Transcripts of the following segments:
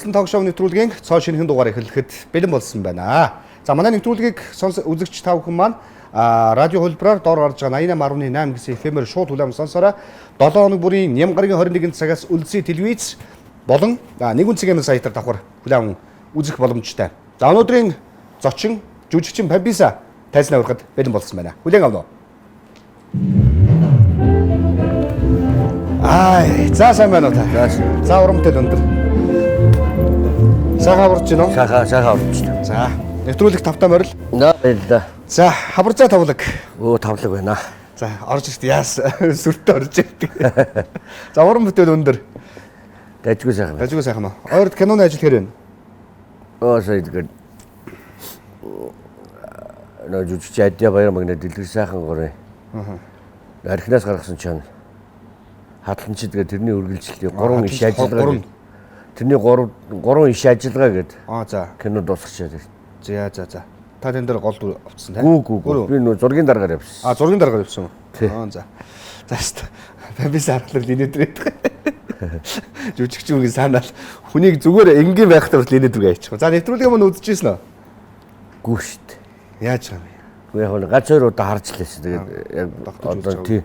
Уулзалтын тогшоо нэвтрүүлгийн цоо шинэхэн дугаар эхлэхэд бэлэн болсон байна. За манай нэвтрүүлгийг үзэгч та бүхэн маань радио хөлбраар доор гарч байгаа 88.8 гэсэн FM-ээр шууд хүлээн сонсороо 7 хоног бүрийн Нямгаргийн 21 цагаас үлдсэн телевиз болон нэгэн цагийн сайтар давхар хүлээн үзэх боломжтой. За өнөөдрийн зочин жүжигчин Памписа тайзнаа урахад бэлэн болсон байна. Хүлээн авна уу? За сайн байна уу та? За урамтай өндөр. Сайхан урж гинөө? Сайхан урж байна. За нэвтрүүлэг тавтаа морил. Баярлалаа. За хаварцаа тавлаг. Тавлаг байна. За орж ирт яас сүртээ орж ирт. За уран бүтээл өндөр. Дайжгүй сайхан. Дайжгүй сайхан уу? Ойрд киноны ажил хэрэг байна. Сая тэгээд жүжигч Адя Баярмагны дэлгэр сайхан горой. Архинаас гаргасан чанар. Хадланчид тэгээд тэрний үргэлжлэлийг 3 иш ажиллагаа. Тэрний 3 иш ажиллагаа гэдэг. За. Кино дуусчихад. За. Та тэн дээр гол авцсан тийм. Гүү. Би нөө зургийн дараагаар явсан. Зургийн дараагаар явсан. За. За. Пампис харахлаар линэдрээд. Жүжигч үгийн санаал хүнийг зүгээр энгийн байхтай хүртэл линэдрэг аячих. За нэвтрүүлгийн өмнө үзчихсэн үү? Гүү штт. Яаж байгаа юм бэ? Гүү яг нэг гац хоёр удаа харж лээсэн. Тэгээд яг одоо тий.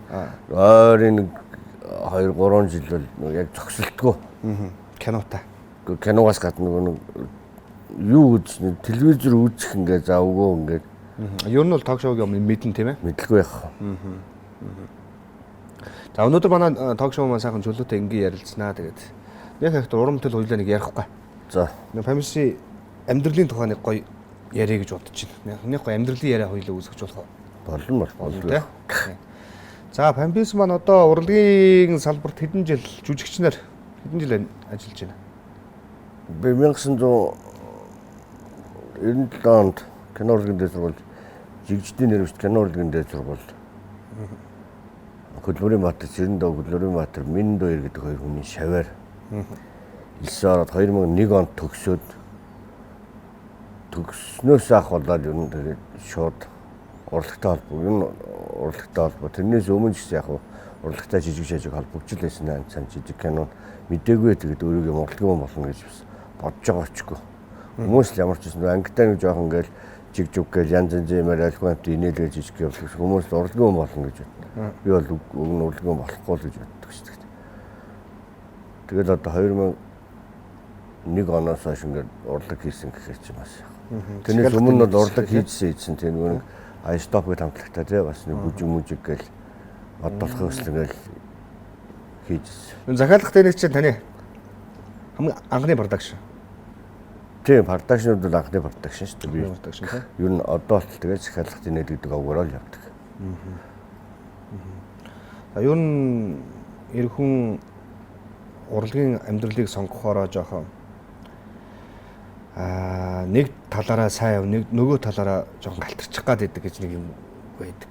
Ойрын 2-3 жил бол яг зогсолтгүй. Кинотой. Киногоос гадна нэг юу үзсэн телевизээр үзэх ингээ завгүй ингээ. Ер нь бол ток шоугийн өмнө мэдэн тийм ээ? Мэдлгүй яах. За өнөөдөр манай ток шоу маань сайхан чөлөөтэй ингээ ярилцсанаа тэгээд яг ихтэй уран бүтээл хоёлаа нэг ярихгүй. За. Памписи амьдралын тухай нэг гоё яриа гэж бодож байна. Нэг гоё амьдралын яриа хоёлаа үүсгэж болох болно. За Пампис маань одоо урлагийн салбарт хэдэн жил жүжигчнэр хэдэн жил ажиллаж байна? Би 1997 онд кино урлагийн дэд сургууль жигждийн нэрвч кино урлагийн дэд сургууль. Хөдөлмөрийн Баатар, Цэрэндөө хөдөлмөрийн Баатар, Миндээр гэдэг хоёр хүний шаваар 9 ороод 2001 онд төгснөөс болоод ер нь тэгээд шууд урлагтай холбоо. Тэрнээс өмнө ч яг урлагтай жижиг шажиг холбогдчихл байсан цан жижиг кино мдэггүй тэгээд өөрийгөө урлагийн болно гэж бодож байгаа очгүй. Хүмүүс л ямар ч юм ангитай нэг жоохон ингээл жиг гээл янз янз юмар альхмат инээлгэж жижиг явуулсан. Хүмүүс л урлагийн болно гэж бодно. Би бол урлагийн болохгүй л гэж боддог шүү дээ. Тэгээд одоо 2001 оноос хойш ингээд урлаг хийсэн гэхээр чи бас. Тэрнээс өмнө бол урлаг хийжсэн тийм нэг айстоп гэдэг хамтлагтай тий бас нэг бүжиг гээл бодлохын өсөл гээл хийжсэн. Захиалгах дээр чинь таны хамгийн анхны продакшн. Тийм продакшнуд бол анхны продакшн шүү дээ. Би продакшн тий. Ер нь одоо л тэгээд захиалгах дээр гэдэг авгаараа л явдаг. Ер нь эрхэн урлагийн амьдралыг сонгохоороо жоохон нэг талаараа сайн нэг нөгөө талаараа жоохон галтарчих гад байдаг гэж нэг юм байдаг.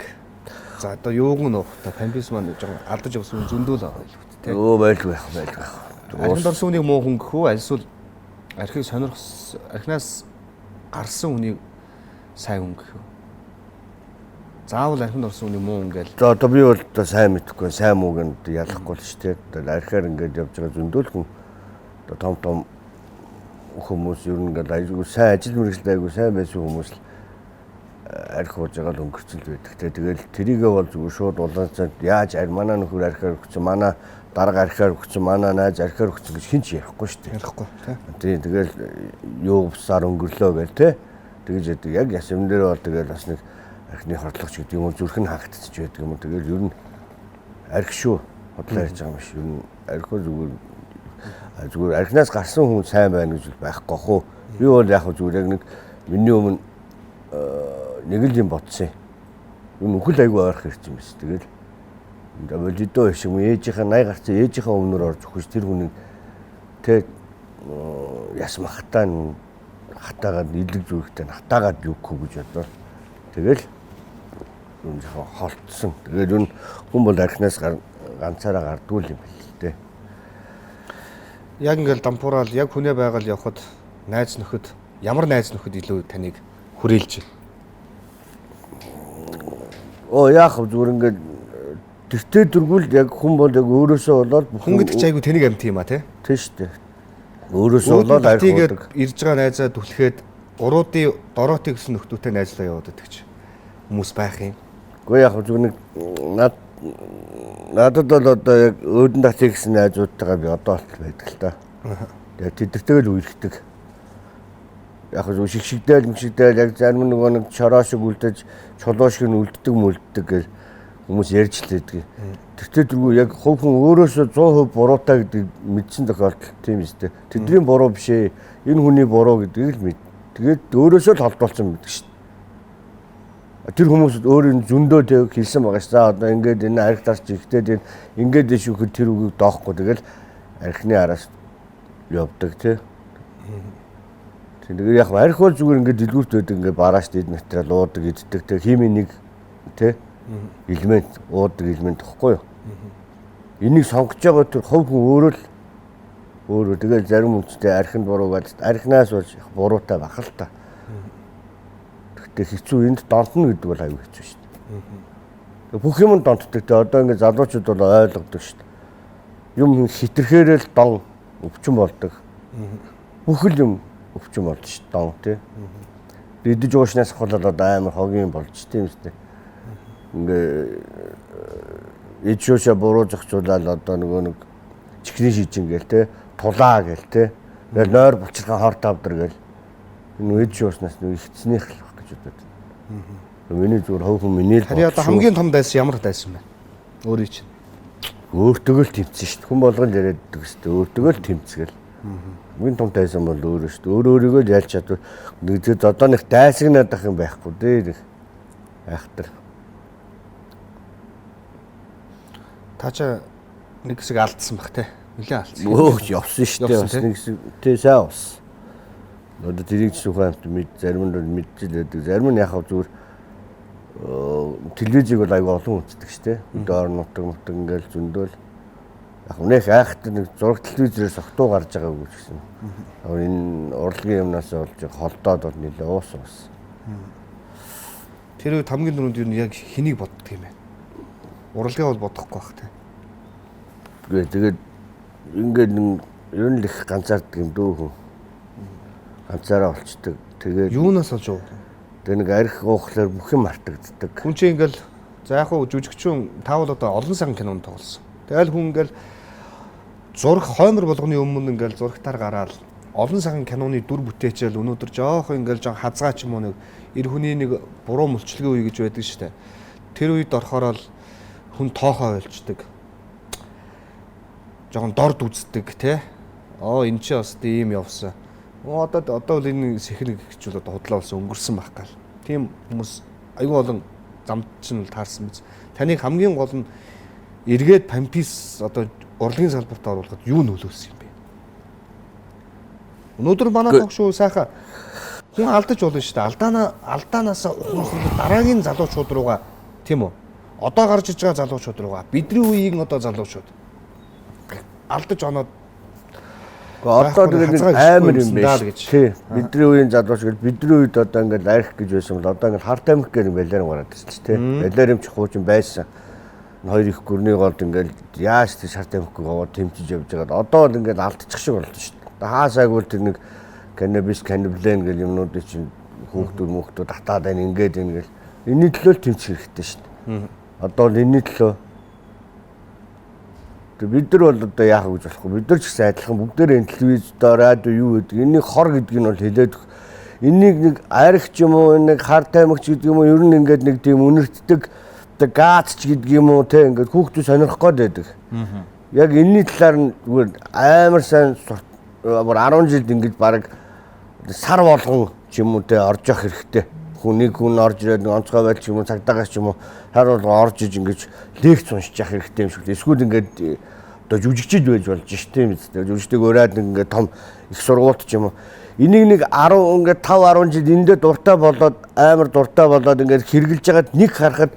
За одоо юуг нь та Пампис маань жоохон алдаж явсан зөндөл байгаа л үү те. Байлгүй. Архинд орсон хүнийг муу хүн гэх үү? Эсвэл архийг архинаас гарсан хүнийг сайн хүн гэх үү? Заавал архинд орсон хүнийг муу хүн гээл. За одоо би бол одоо сайн мэдхгүй, сайн мууг нь ялахгүй л шүү дээ. Архиар ингээд явж байгаа зөндөл хүн одоо том хүмүүс ер нь ингээд айгүй сайн ажил мэргэжилтэй айгүй сайн байсан хүмүүс л архи ууж байгаа л өнгөрцөл байдаг. Тэгэл тэрийгээ бол зүгээр шууд улаан цанд яаж манай нөхөр архиар өгсөн, манай дарга архиар өгсөн, манай найз архиар өгсөн гэж хинч ярихгүй шүү дээ. Ярихгүй тий. Тэгэл юу бусаар өнгөрлөө гэл тий. Тэгэж яадаг. Яг ясам дээр бол тэгэл бас нэг архины хордлогч гэдэг юм уу зүрх нь хаагдчих байдаг юм уу. Тэгэл ер нь архи шүү бодлоо ярьж байгаа юм шиг. Ер нь архи зүгээр архинаас гарсан хүн сайн байна гэж байхгүй хөө. Би бол яг зүгээр яг нэг миний өмнө нэг л юм бодсон. Энэ үхэл айгүй ойрох ирсэн юм биш. Тэгэл болидоо шиг ээжийнхээ 80 гарцаа ээжийнхээ өмнөр орж өгч тэр хүнийг тэг ясмахтаа хатаагаад илэг зүрхтэй хатаагаад юухгүй гэж бодлоо. Тэгэл юм жоохон холтсон. Тэгэл энэ хүн бол архинаас ганцаараа гардгүй юм байна л дээ. Яг ингээл дампуурал яг хүнээ байгаль явахад найз нөхөд ямар найз нөхөд илүү таныг хүрээлж байна? Яах вэ зүгээр ингээд тэртээ дөрвөл яг хүн бол яг өөрөөсөө болоод хүн гэдэг чи айгу тэнийг амт юм а тий? Тийм шүү дээ. Өөрөөсөө болоод арх уудаг. Ирж байгаа найзаа түлхээд уруудын дороотыг гэсэн нөхдөөтэй найзлаа яваад байдаг ч хүмүүс байх юм. Гэхдээ яг зөв нэг надад бол одоо яг өөдөн татыг гэсэн найзуудтайгаа би одоо болтол байдаг л та. Тэгээд тэдэртэйгээ л үерхдэг. Яг зөв шигшигдээл яг зарим нөгөө нэг чороо шиг үлдэж чулуу шиг үлддэг гэл хүмүүс ярьж л байдаг. Тэртээ дөрвөө яг хувь хүн өөрөөсөө 100% буруутай гэдэг мэдсэн тохиолдол тийм үстэй. Тэдний буруу биш ээ. Энэ хүний буруу гэдгийг л мэд. Тэгээд өөрөөсөө л холдуулсан мэддэг шүү дээ. Тэр хүмүүс өөрийн зөндөө тэг хэлсэн байгаа ш. За одоо ингээд энэ арх тарч ихтэй ингээд дэшүүхэд тэр үгийг доохгүй тэгэл архины араас явдаг тий. Тэгээд яг арх бол зүгээр ингээд дэлгүүрт байдаг ингээд барааш дэд материал уудаг иддэг тэг химийн нэг тий элемент уудаг элемент гэхгүй юу. Энийг сонгож байгаа тэр хувь хүн өөрөө тэгээд зарим үндэстэй архинд буруу гэж архинаас болж буруутай бах л та. Гэхдээ хэцүү энд донтно гэдэг бол аюу хэцүү шүү дээ. Бүх юм донтдог те одоо ингээд залуучууд бол ойлгодог шүү дээ. Юм хитрхээрэл дон өвчин болдог. Бүх л юм өвчин болж шүү дээ дон те. Бидэж уушнаас хавлаад одоо амар хогийн болж тийм үстэй. Ингээ ичүүшээ буруу зохицуулаад одоо нэг чихний шижин гээл те тулаа гээл те нойр булчирхан хорт авдар гээл энэ ичүү уушнаас нэг ихцнийх л баг гэж бодод. Миний зүгээр хувь хүн миний л таны одоо хамгийн том дайсан ямар дайсан бэ? Өөрийн чинь өөртөө л тэмцэн шүү дээ. Хүн болгон яриад байдаг шүү дээ. Өөртөө л тэмцгээл. Хамгийн том дайсан бол өөрөө шүү дээ. Өөрийгөө л ялж чадвар. Нэгдээд одоо нэг дайсагнаад ах юм байхгүй дээ. Айхтар. Таача нэг хэсэг алдсан бах те. Нилээ алдсан. Өөх явсан шүү дээ. Бас нэг хэсэг тий сайн ус. Одоо тэрийг ч ухаан мэд зарим нь мэдчихлээдэг. Зарим нь яхав зүгээр телевизийг бол аягүй олон үздэг шүү дээ. Доор нутаг ингээл зөндөөл. Яг нэх айхтар нэг зураг телевизээрээс огтуу гарч байгаагүй ч гэсэн. Энэ урлагийн юмнаас болж холдоод бол нилээ уусан ус. Тэр үед хамгийн түрүүнд юу яг хэнийг боддог юм бэ? Урлагийг бол бодохгүй бах те. Тэгээд ингээд ер нь л их ганцаардаг юм дөө хүн. Ганцаараа болчдөг. Тэгээд юунаас олж уу? Тэгээ нэг арх гоохлоор бүх юм мартагддаг. Хүн чинь ингээл за яг хуу жүжигчүүн таавал одоо олон сайхан кинонд тоглосон. Тэгэл хүн ингээл зураг хоймор болгоны өмнө ингээл зурагтаар гараад олон сайхан киноны дүр бүтээчээл өнөөдөр жоох ингээл жоо хазгаа ч юм уу нэг эр хүний нэг буруу мөлчлөгийн үе гэж байдаг шүү дээ. Тэр үед орохоор л хүн тоохоо ойлцдог. Жогон дорд үздэг те. Энэ чи бас ийм явсан. Одоо л энэ сэхнэг гэж бол одоо худлаа болсон өнгөрсөн байх гал. Тийм хүмүүс аюу олон замд чинь л таарсан биз. Таныг хамгийн гол нь эргээд пампис одоо урлагийн салбарт оруулахад юу нөлөөсөн юм бэ? Өнөөдөр манай тогшуу сайхан хүн алдаж болно шүү дээ. Алдаанаас ухрах дараагийн залуучууд руугаа тийм үү? Одоо гарч иж байгаа залуучууд руугаа бидний үеийн одоо залуучууд алдаж оноод одоо тэгээд амар юм байна тий. Бидний үеийн залууч гэл бидний үед одоо ингээд арх гэж байсан бол одоо ингээд харт амх гэх балерин гараад ирсэн тий. Балерин ч хуучин байсан. Хоёр их гүрний голд ингээд яаж тий харт амхгүй гоо тэмцэж явж байгаа. Одоо л ингээд алдчих шиг боллоо шүү дээ. Хаасаагүй тэр нэг каннабилен гэл юмнуудыг чинь хүүхдүүд татаад байна ингээд гэл энэний төлөө тэмцэх хэрэгтэй шүү дээ. Одоо л энэний төлөө бид нар бол одоо яах гэж болохгүй. Бид нар ч гэсэн адилхан бүгдээрээ энэ телевиз, радио юу гэдэг. Энийг хор гэдэг нь бол хэлээд энийг нэг арх ч юм уу, нэг хар таймагч гэдэг юм уу, ер нь ингээд нэг тийм үнэртдэг гац ч гэдэг юм уу те ингээд хүүхдүүд сонирхох гээд байдаг. Яг энэний талаар нь зүгээр амар сайн 10 жилд ингээд баг сар болгон ч юм уу те орж явах хэрэгтэй. Хүн орж ирээд онцгой байдал ч юм уу цагдаагаас ч юм уу хар болгон орж иж ингээд лекц уншиж явах хэрэгтэй юм шиг. Эсвэл ингээд одоо жүжигчд байж болж ш тийм үстэй. Жүжигчдэг ураад ингээд том их сургуульд ч юм уу. Энийг нэг 10 ингээд 5 10 жил эндээ дуртай болоод амар дуртай болоод ингээд хэрглэж байгаад нэг харахад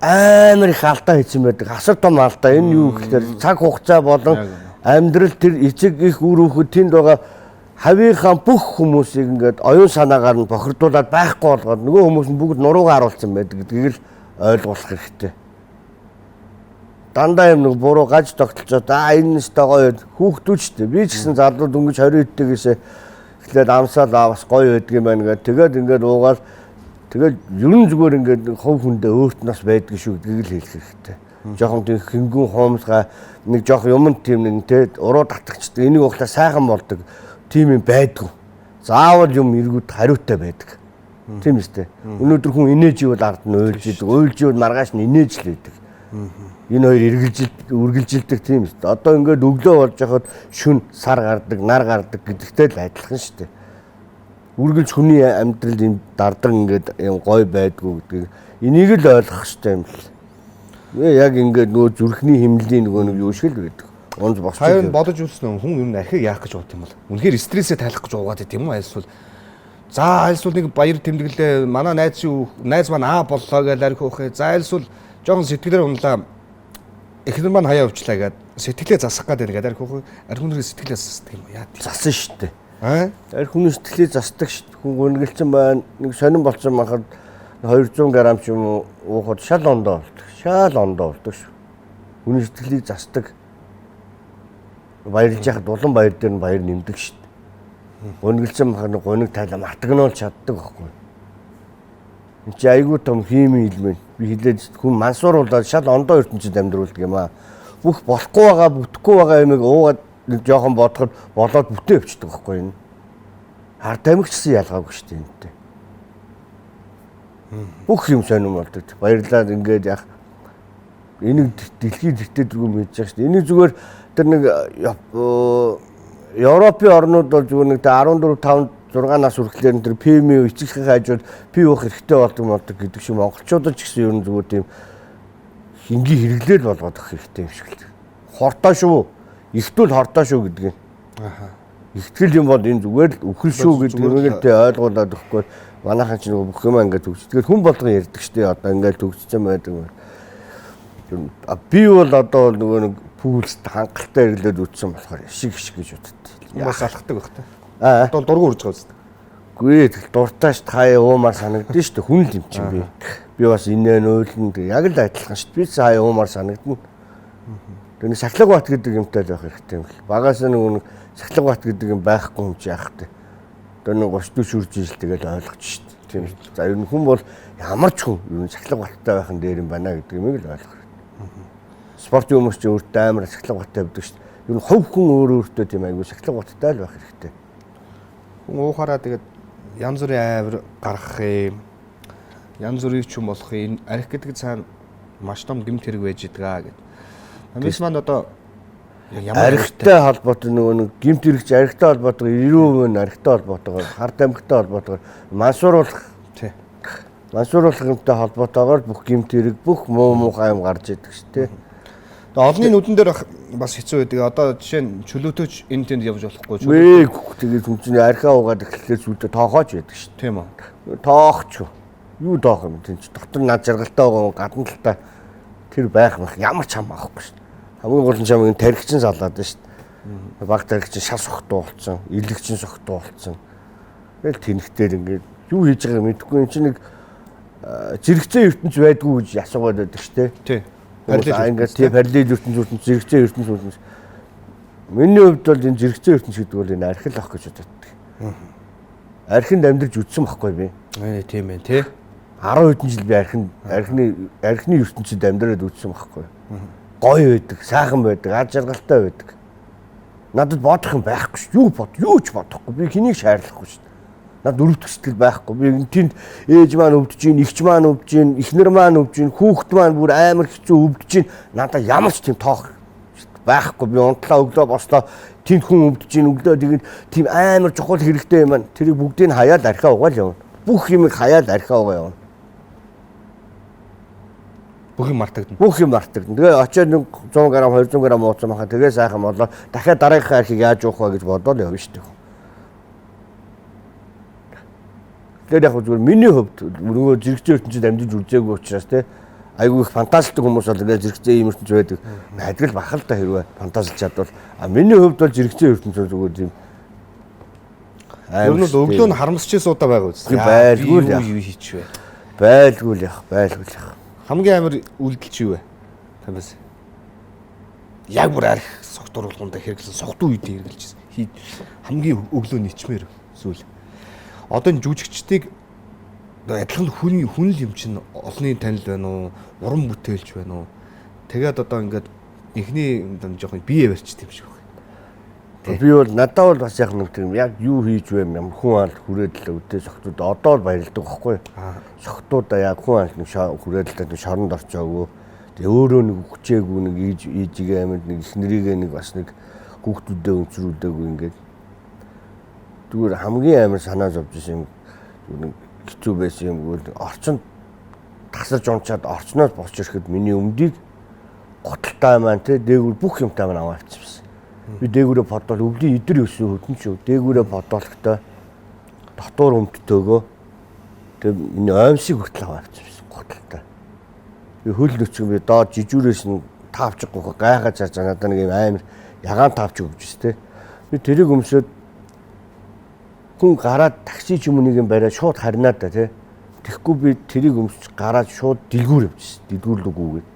амар их алдаа хийсэн байдаг. Асар том алдаа. Энэ юу гэхээр цаг хугацаа болон амьдрал тэр эцэг их үр хүүхэд тэнд байгаа хавийнхаа бүх хүмүүсийг ингээд оюун санаагаар нь бохирдуулаад байхгүй болгоод нөгөө хүмүүс нь бүгд нуруугаа харуулсан байдаг гэдгийг л ойлгуулах хэрэгтэй. дандаа юм нэг буруу гаж тогтолцоод энэ нэстэ гоё хүүхдүүд ч дээ. Би ч гэсэн залуу дөнгөж 20 эдтэйгээс эхлээд амсаал бас гоё байдаг юм байна гэдэг. Тэгээд ингээд уугаал тэгээд ерөн зүгээр ингээд хов хүндээ өөрт нас байдаг шүү гэдгийг л хэлэх хэрэгтэй. Жохон тийм хингүүн хуумсгаа нэг жоох юмд тийм нэг те уруу татагчдаг. Энийг ухлаа сайхан болдог. Тийм юм байдгүй. Заавал юм эргүүд хариутай байдаг. Тийм үстэй. Өнөөдөр хүн инээж ивэл ард нь уйлж идэг. Уйлж ивэл маргааш нь инээж л байдаг. Энэ хоёр үргэлжилдэг тийм үстэй. Одоо ингээд өглөө болж хахад шүн сар гардаг, нар гардаг гэдэгтэй л адилхан шүү дээ. Үргэлж хүний амьдрал юм дардаг ингээд юм гой байдгүй гэдгийг энийг л ойлгох хэрэгтэй юм л. Яг ингээд нөгөө зүрхний хэмнэлийн нөгөө нэг юу шиг л байдаг. Онц босч. Хайр бодож үзсэн хүн ер нь архийг яах гэж бодд юм бол. Үнэхээр стрессээ тайлах гэж уугаад байт юм уу альсвал. За альсвал нэг баяр тэмдэглээ манай найз маань боллоо гэж архи уухээ. За альсвал жоохон сэтгэлээр унлаа. Эхнэр маань хаяа өвчлээ гэдэг сэтгэлээ засах гэдэг архи уухаа. Архи хүнээ сэтгэлээ засдаг юм яа. Засан шүү дээ. Архи хүний сэтгэлээ засдаг шүү дээ. Хүн гүнгэлцэн байна. Нэг сонирн болсон махад 200 г ч юм уу уухад шал ондоо болдог. Шал ондоо болдог шүү. Хүний сэтгэлийг засдаг. Баярлж яхад улан баяр дээр нь баяр нэмдэг шүү дээ. Гүнгэлцэн махад гуниг тайлаа мартагнуул чаддаг байхгүй. Энд чи айгүй том хими хэлмэн. Би хэлээд хүн мансууруулаад шал ондоо ертөнцид амьдруулдаг юм аа. Бүх болохгүй байгаа, бүтэхгүй байгаа юмыг уугаад нэг жоохон бодоход болоод бүтээ өвчдөг байхгүй энэ. Хар тамхи гэсэн ялгаагүй шүү дээ энэтэй. Бүх юм сонирм болдог. Баярлаад ингээд яг энийг дэлхийд дэвтээдгүй мэдэж байгаа шүү дээ. Энийг зүгээр тэр нэг Европын орнууд бол зүгээр нэг 14, 5, 6 нас хүрэхлээр тэр ПМ эцэгхийн хажууд пи уух хэрэгтэй болдог гэдэг шиг монголчуудад ч гэсэн ер нь зүгээр тийм хингийн хэрэглээл болгоод өгөх хэрэгтэй юм шиг л. Хортой шүү. Ихтүүл хортой шүү гэдэг юм. Ихтгэл юм бол энэ зүгээр л өхөл шүү гэдэг юмыг л ойлгуулад өгөхгүй манайхан ч нэг бүх юм ингээд төгс. Тэгээд хүн болгон ярьдаг шүү дээ. Одоо ингээд төгссөн байдаг. Би бол одоо нөгөө нэг пүүлст хангалттай ирлээд үтсэн болохоор шиг гэж боддог. Бас алхдаг байх та. Одоо дургу үрж байгаа үстэй. Гүй дуртааш хаяа уумаар санагдсан шүү дээ. Хүн л юм чинь би. Би бас инээ нөөлн яг л адилхан шүү дээ. Би хаяа уумаар санагдана. Тэгээ сахлаг бат гэдэг юмтай л байх хэрэгтэй юм л. Багаас нэг сахлаг бат гэдэг юм байхгүй юм чи яах вэ? Тэр нэг 30 40 үрж ижил тэгэл ойлгож шүү дээ. Тийм шүү. За ер нь хүн бол ямар ч хүн ер нь сахлаг баттай байх нь дээр юм байна гэдэг юмыг л ойлгох. Спортын хүмүүс ч өөртөө амар сахлаг баттай байдаг шүү дээ. Ер нь хувь хүн өөртөө тийм айгүй сахлаг баттай л байх хэрэгтэй. Хүн уухаараа тэгээд янз бүрийн авир гаргах юм. Янз бүрийн ч юм болох юм. Арх гэдэг цаана маш том гэмт хэрэг байж идэг гэдэг. Амьс маань одоо ямар архтай холбоотой нөгөө нэг гэмт хэрэгч архтай холбоотой 90% нь архтай холбоотойгоор хар тамхитай холбоотойгоор мансууруулах тий. Мансууруулах юмтай холбоотойгоор бүх гэмт хэрэг бүх муухай юм гарч идэг шүү дээ. Тэгээ олонний нүдэн дээр бас хэцүү байдаг. Одоо жишээ нь чөлөөтөж энэ тэнд явж болохгүй ч. Тэгээд хүн чинь архиа уугаад эхлэхээс үүдээ тоохооч байдаг шүү. Тийм үү. Тоохч юу тоох юм тийм ч дотор над жаргалтай байгаа гадна талтай тэр байх ямар ч хам авахгүй шүү. Хамгийн гол нь чамгийн тархичин салаад шүү. Баг тархичин шал сохтуу болцсон, илэгчин сохтуу болцсон. Тэгэл тэнхтээр ингээд юу хийж байгааг мэдэхгүй юм чинь нэг зэрэгцээ ертөнц байдгүй гэж асуугаад байдаг шүү дээ. Тий. Ингээд тийм параллел ертөнц зэрэгцээ ертөнц. Миний хувьд бол энэ зэрэгцээ ертөнц гэдэг бол энэ архил ах гэж боддог. Архинд амьдарч үтсэн байхгүй би. Тийм ээ тий. 10 хэдэн жил би архины ертөнцид амьдраад үтсэн байхгүй. Гоё байдаг, сайхан байдаг, аж жаргалтай байдаг. Надад бодох юм байхгүй шүү. Юу ч бодохгүй. Би хэнийг шаарлахгүй шүү. Надад өрөвдөх сэтгэл байхгүй. Би тэнд ээж маань өвдөж гин, ихч маань өвдөж гин, эхнэр маань өвдөж гин, хүүхэд маань бүр амар хэцүү өвдөж гин. Надад ямар ч тийм тоох байхгүй. Би унтлаа өглөө бослоо тэнд хүн өвдөж гин, өглөө тэгээд тийм амар чухал хэрэгтэй юм байна. Тэрийг бүгдийг хаяад архиа угаал явна. Бүх юмыг хаяад архиа угаа явна. Бүх юм мартагдана. Бүх юм мартагдана. Тэгээ очиод 100 г 200 г ууцсан махаа тэгээ сайхан болоо дахиад дараагийнхаа архийг яаж уух вэ гэж бодоод явна шүү дээ. Тэгээд яг зүгээр миний хувьд нөгөө зэрэгцээ ертөнцид амьдж үзээгүй учраас те айгүй их фантазилдаг хүмүүс бол ингээд зэрэгцээ ийм ертөнц байдаг. Найдгал бахал та хэрвээ фантазилж чадвал миний хувьд бол зэрэгцээ ертөнц зүгээр тийм ер нь өглөө нь харамсчээс удаа байгаа үст. Байлгүй л юу хийчихвэ. Байлгүй л явах. Хамгийн амар үйлдэл чи юу вэ? Тамаас. яг бүр арх согтууруулганда хэрэглэсэн согтуу үед хэрэглэж байсан. Хамгийн өглөө ничмээр зүйл. Одоо энэ жүжигчдийг адилхан хүн л юм чинь олонний танил байна уу? Уран бүтээлч байна уу? Тэгээд одоо ингээд эхний жоохон бие барьчт юм шиг байна. Би бол надад бол бас яг нэг тийм яг юу хийж вэ юм хүн аль хүрээд л өвдөө согтууд одоо л баярлдаг байхгүй. Согтуудаа яг хүн аль нэг хүрээд л нэг шоронд орчоогүй. Тэгээ өөрөө нэг хүчээгүй нэг ийжигээ амьд нэг их нэрийгээ нэг бас нэг хүүхдүүдэд өнцрүүдээгүй ингээд зүгээр хамгийн амар санаа зовж исэн юм нэг хэцүү байсан юм бол орчинд тасарч унчаад орчноос босч ирэхэд миний өмдийг готалтай маань те дээгүүр бүх юмтай маань аваа авчихсан. Би дээгүүрээ бодвол өвлийн идэр өсөн хөтөн шүү. Дээгүүрээ бодволтой дотор өмдтөөгөө тэг миний оймсыг хүртэл аваа авчихсан готалтай. Би хөл нөчгөн би доод жижүүрээс нь таавчихгүй гайхаж харж надад нэг юм амар ягаан таавч өгч өс те. Би тэрийг өмсөд хүн гараад такси ч юм уу нэг юм бариад шууд харнаа да те. Тэгэхгүй би тэрийг өмсч гараад шууд дэлгүүр явчихсан. Дэлгүүрлэгүүгээд.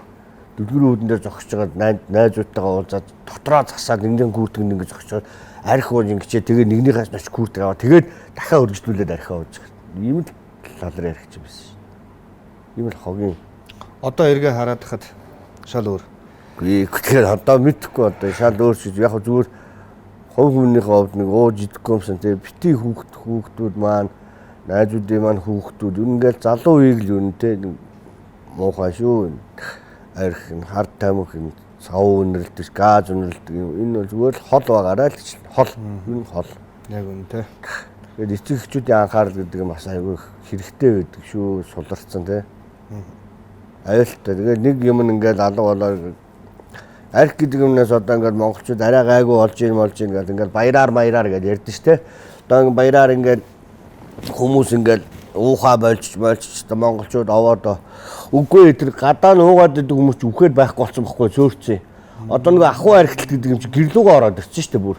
Дэлгүүрийн үүдэн дээр зогсож байгаа найзуудтайгаа уулзаад дотроо засаад нэгэн гүрдэг нэг зогсож байгаа. Арх ууж ингэчээ тэгээ нэгнийхээс ноч гүрдэг аваа. Тэгээд дахиад өргөжлүүлээд архиа ууж байгаа. Ийм л лалар ярих юм байсан. Ийм л хогийн. Одоо эргээ хараад хахад шал өөр. Тэгэхээр одоо мэдхгүй одоо шал өөр шиг яг зүгээр хувь хүнийхээ хувьд нэг ууж идэхгүй юмсан тэгээ бити хүүхдүүд маань найзуудын маань хүүхдүүд үнэхээр залуу үеиг л юу нэ муухай шүү. Арх хард тамхи сав үнэрлдэг газ үнэрлдэг энэ бол зүгээр л хол байгаарай л гэж хол энэ хол яг үнэтэй. Тэгээд эцэг эхчүүдийн анхаарал гэдэг нь бас айгүй хэрэгтэй байдаг шүү суларцсан тий. Аюултай. Тэгээд нэг юм ингээд алга болоо арх гэдэг юмнаас одоо ингээд монголчууд арай гайгүй болж ийн гэдэг ингээд баяраар гэж ярьдэн ш тий. Одоо баяраар ингээд хүмүүс ингээд уухаа болчих монголчууд овоод үгүй тэр гадаа нуугаад идэг хүмүүс ч үхээр байхгүй болсон байхгүй зөөрцөн. Одоо нэг ахуй архитект гэдэг юм чи гэрлүүгээ ороод ирсэн шүү дээ бүр.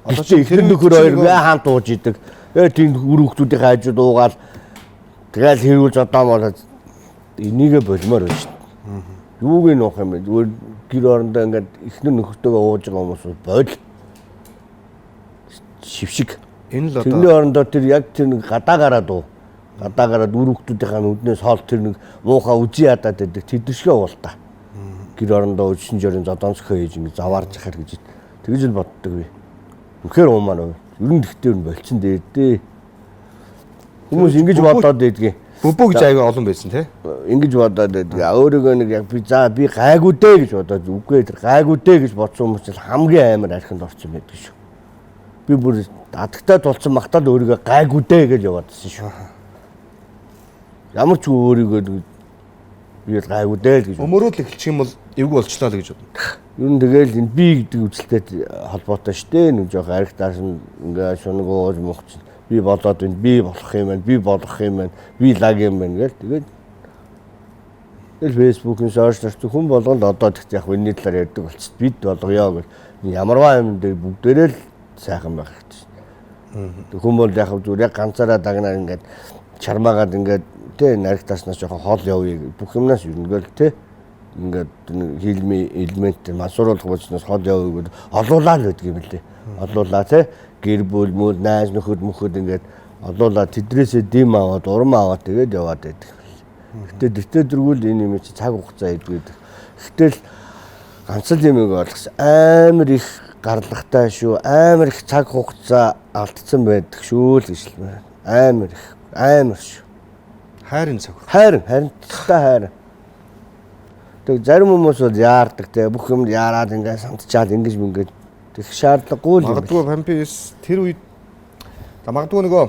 Одоо чи ихэр нөхөр хоёр хаант ууж идэг. Тийм үр хүүхдүүдийн хажууд уугаал тэгэл хэрүүлж одоо болоод энийгээ болмоор байна шүү дээ. Юуг нь нуух юм бэ? Зүгээр гэр орондоо ингээд ихнэр нөхөртөөгөө ууж байгаа хүмүүс бойл шившиг. Энэ л одоо тэрний орондоо тэр яг тэр нэг гадаагаараа дуу. Гадаагаараа үр хүүхдүүдийнхээ нүднээс хоол тэр нэг муухай үзий ядаад байдаг тэдэршгээ уул та. Гэр орондоо өчсөн жорын зодонцохоо хийж ингэ заваарж ахаар гэж тэгж л боддог би. Үнэхээр уумаар байна. Ер нь тэгтээ болцсон дээ. Хүмүүс ингэж бодоод байдгийг. Бөбөө гэж аяга олон байсан тий. Ингэж бодоод байдаг. Өөрөөгөө нэг яг би гайгүй дээ гэж бодоод үгүй тэр гайгүй дээ гэж бодсон хүмүүс л хамгийн амар архинд орсон байдаг шүү. Би бүр адагтаа тулцсан махтаад өөрийгөө гайгүй дээ гэж яваадсэн шүү. Ямар ч өөрийгөө би гайгүй дээ гэж. Өмөрөөл эхэлчих юм бол эвгүй болчлоо л гэж бодно. Ер нь тэгэл энэ би гэдэг үзэлтэй холбоотой шүү дээ. Нэг жоох архитаас ингээ шунаг ууж мухч. Би болоод байна. Би болох юм байна. Би болох юм байна. Би лаг юм байна гэл тэгээд тэгэл фэйсбүүкийн сошиалч хүн болгонд одоо тэгт яг энэ талаар ярьдаг болчихсон. Бид болгоё гэл. Ямарваа юм дээр бүгдээрээ л сайхан байх хэрэгтэй. Хүн бол яг зүгээр яг ганцаараа дагнаа ингээд чармаагаад ингээд тэ наригтааснаас жоохон хоол явъя бүх юмнаас юунгээл тэ ингээд хилми элемент масууруулах болсноос хоол явъя гэдэг олуулаа л гэдэг юм лээ. Олуулаа тэ гэр бүл мөл найз нөхөд ингээд олуулаа тэдрээсээ дэм аваад урам аваад тэгээд яваад байдаг. Гэтэ дэргүүл энэ юм чи цаг хугацаа идгээд. Гэтэл ганц л юм ойлгосон амар их гарлагтай шүү. Амар их цаг хугацаа алдсан байдаг шүү л гэж л байна. Амар шүү. Хайрын цаг. Харин та. Тэг зарим хүмүүс бол яардаг те бүх юм яараад ингээ сандчаад ингэж мингээд тэг шаардлагагүй л юм. Магадгүй вампирс тэр үед магадгүй нөгөө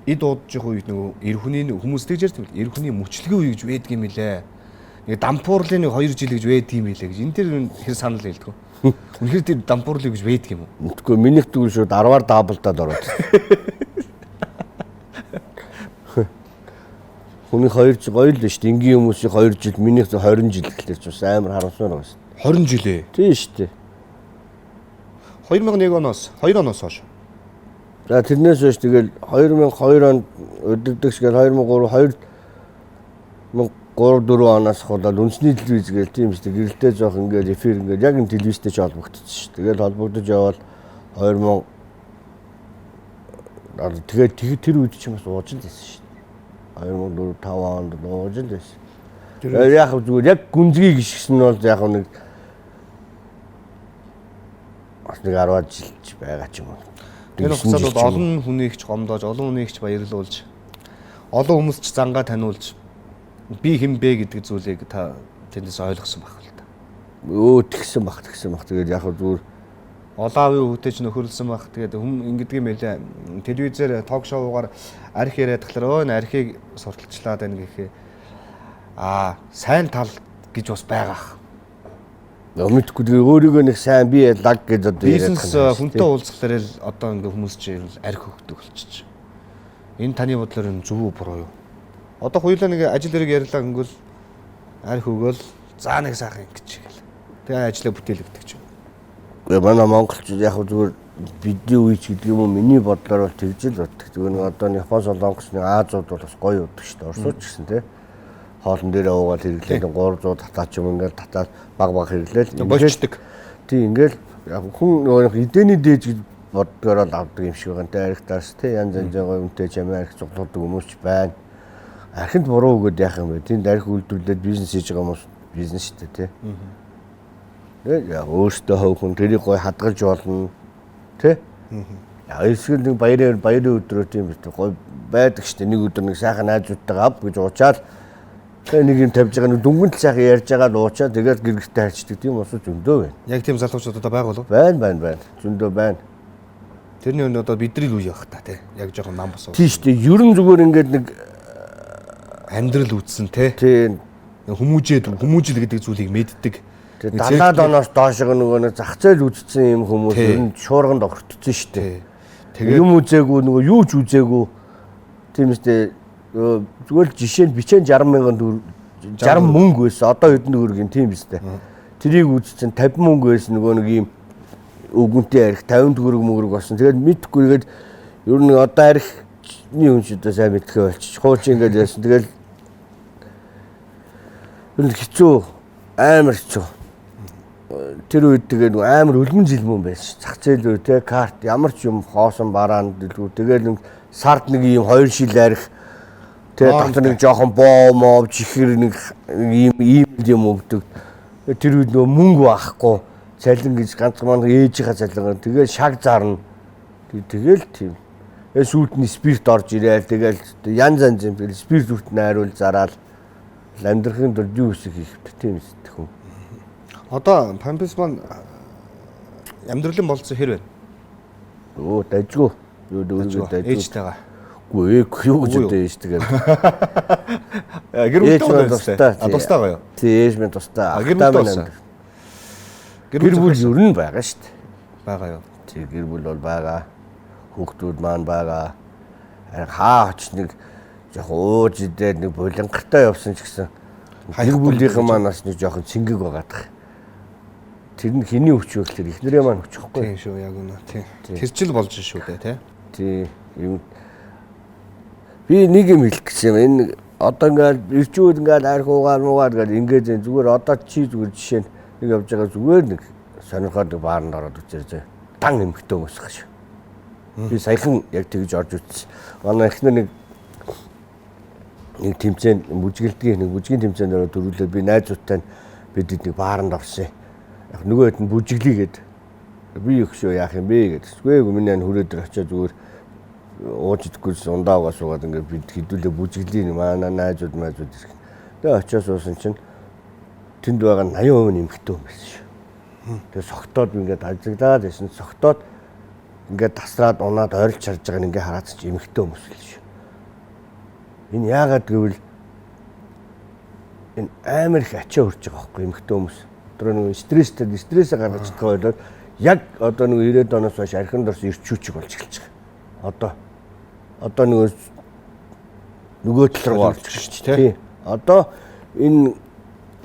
эд уудчих үед нөгөө эр хүний хүмүүс тэгж ярьдаг. Эр хүний мөчлөгийн үе гэж байдаг юм лээ. Нэг дампуурлын 2 жил гэж байдаг юм лээ гэж. Энэ тэр хэр санал хэлдэг. Үнэхээр тэр дампуурлыг гэж байдаг юм уу? Мэдгүй минийх тэгвэл шууд 10-аар даблдаад ороод. Хүний 2 жил гоё л шүү дээ. Энгийн хүмүүсийн 2 жил, минийх 20 жил гэхлээр ч бас амар харамсаар байна шүү дээ. 20 жилээ. Тийм шүү дээ. 2001 оноос 2 оноос хойш. За тэрнээс хойш тэгэл 2002 онд өдөрдөгс гэл 2003 2003 3 4 оноос худаад үндэсний телевиз гээл тийм шүү дээ. Гэрэлтэй жоох ингээл эфир ингээл яг энэ телевизтэй ч холбогдсон шүү. Тэгэл холбогдож яваад 2000 тэгээд тэр үед ч юм бас ууж л байсан шүү дээ. 2004 5 онд ууж л байсан. Яг зүгээр яг гүнзгий гიშгсэн нь бол яг нэг 10 жилч байгаа ч юм уу. Тэр хугацаанд бол олон хүнийгч гомдоож, олон хүнийгч баярлуулж, олон хүмүүст ч зангаа таниулж би хэн бэ гэдэг зүйлийг та тэндээс ойлгосон байх л та. Тэгсэн баг. Тэгээд яг зүгээр Олаавын хөвгтөж нөхөрлсөн баг. Тэгээд ингэдэг юм байлаа. Телевизээр ток шоугаар архи яриад тахлаар архийг сурталчлаад байна гэхээ. Сайн тал гэж бас байгаа. Мэдгүй тэгээ өөрийгөө нэг сайн би лаг гэж одоо яриад бизнес хүнтэй уулзахлаар л одоо ингээ хүмүүс чинь архи хөвгдөг болчих. Энэ таны бодлоор энэ зөв үү буруу юу? Одоо хоёулаа нэг ажил хэрэг ярьлаа гэнгүүт архи өгөөл заа нэг сайхан ингэж гэл. Тэгээ ажлаа бүтээлэгдэг ч юм. Манай монголчууд яг зүгээр бидний үеч гэдэг юм уу миний бодлоор бол тэгж л боддог. Зүгээр нэг одоо Япон солонгосны Азууд бол бас гоё уддаг шүү дээ. Оросууд ч гэсэн тий. Хоолн дээрээ уугаад хэрэглээд 300 татаач юм ингээл татаад баг хэрэглээл болчдөг. Тий ингээл яг хүн нөгөө эдэний дээж гэж боддгоор л авдаг юм шиг байгаа. Архитаас тий янз янзын гоё үнэтэй чамаа архи цуглуулдаг хүмүүс ч байна. Архинд буруу өгөөд яах юм бэ? Тэнд архи үйлдвэрлээд бизнес хийж байгаа хүмүүс бизнес шүү дээ тий. Яг өөртөө хөвхөн тэрийг гоё хадгалж болно тий. Эсвэл нэг баярын өдрөө тийм бит гоё байдаг шүү дээ. Нэг өдөр нэг сайхан найзуудтайгаа ав гэж уучаад тэгээ нэг юм тавьж байгаа нэг дүнгэн л сайхан ярьж байгаа л уучаад тэгээд гэргэртээ харчдаг тийм усуу зөндөө байна. Яг тийм залуучууд одоо байгаа болов? Байна. Зөндөө байна. Тэрний өнөө одоо бидний үе явах та тий. Яг жоохон нам босоо. Тийм шүү дээ. Ерөн зүгээр ингээд нэг амьдрал үтсэн тий. Тийм. Хүмүүжил гэдэг зүйлийг мэддэг. Тэгээд 70-аад оноос доошоо нөгөө нэг зах зээл үзсэн юм хүмүүс ер нь шуурганд огтцсон шүү дээ. Тэгээд юм үзээгүй нөгөө юу ч үзээгүй. Тийм үстэй зүгээр жишээ нь бичэн 60,000 мөнгө байсан. Одоо хэдэн төгрөгийн тийм үстэй. Тэрийг үзсэн 50 мөнгө байсан нөгөө нэг юм өгөнтэй арх 50 төгрөг болсон. Тэгээд мэдхгүй тэгээд ер нь одоо архны хүн ч одоо сайн мэдхээ болчих. Хууч ингээд яасан. Тэгээд ер нь хэцүү амар хэцүү. Тэр үед тэгээ нэг амар өлмөн жилмэн байсан. Зах зээл үү те карт ямар ч юм хоосон бараанд дэлгүү. Тэгээд нэг сард нэг юм 2 шил арих те татар нэг жоохон боо моо чихэр нэг юм өгдөг. Тэр үед нөгөө мөнгө байхгүй. Цалин гэж ганцхан ээжийнхаа цалингаар тэгээд шаг зарна. Тэгэл тийм. Сүүлдний спирт орж ирээл тэгэл янз янз юм спирт үрт найруул зараад амьдрахын тулд юу хийх хэрэгтэй тийм үстэй хүн. Одоо Пампис маань амьдралын болцсон хэр байна? Дажгүй. Юу дажгүй. Ээжтэйгээ. Үгүй юу гэж ээжтэйгээ. Гэр бүлтэй тустай. Тустай гоё. Тий, ээж минь тустай. Гэр бүл Гэр бүл ер нь байгаа шүү дээ. Байгаа юу? Тий, гэр бүл бол байгаа. Хүүхдүүд маань байгаа. Хаа ч нэг яг ууж идээд нэг булангартай явсан ч гэсэн гэр бүлийнхэн маань бас нэг жоохон цэнгэг байгаадах. Тэр нь хэний хүч вэ гэхээр эхнэрээ маань хүч хэвгүй. Тийм шүү, яг үнэ. Тийм. Тэр чил болж шүү дээ, тий. Тий. Юм. Би нэг юм хэлэх гэсэн юм. Энэ одоо ингээд ирчүүд ингээд арх уугаар гэдэг ингээд зүгээр одоо чи зүгээр жишээ нэг явж байгаа зүгээр нэг сонирхоод баарнд ороод үзээрэй. Дан эмхтэн өсөх шүү. Би саяхан яг тэгж орж үзсэн. Манай эхнэр нэг тэмцээн бүжгийн тэмцээнд дөрвөлөө би найзуудтай бид нэг бааранд орсон. Яг нөгөө хэд нь бүжиглийгээд би өгшөө яах юм бэ гэдэг. Зүгээр миний хүрээ дээр очиад зүгээр ууж идэггүйс ундаагаа суугаад ингээд бид хэдүүлээ бүжиглий манай найзууд ирэх. Тэгээ очиод суусан чинь тэнд байгаа 80% эмхтэн юм байсан шүү. Тэгээ согтоод ингээд ажиглаад байсан. Согтоод ингээд тасраад унаад ойролж харж байгаа нь ингээд хараад чи эмхтэн хүмүүс л шүү. Энэ яагаад гэвэл энэ амар их ачаа хүрч байгаа байхгүй эмхтэн хүмүүс. Тэр нэг стрессээ гаргаж чадгаа болоод яг одоо нэг 90-ад оноос хойш архинд орсон ирчүүчиг болж эхэлж байгаа. Одоо нөгөө тал руу орж ирж шүү дээ. Одоо энэ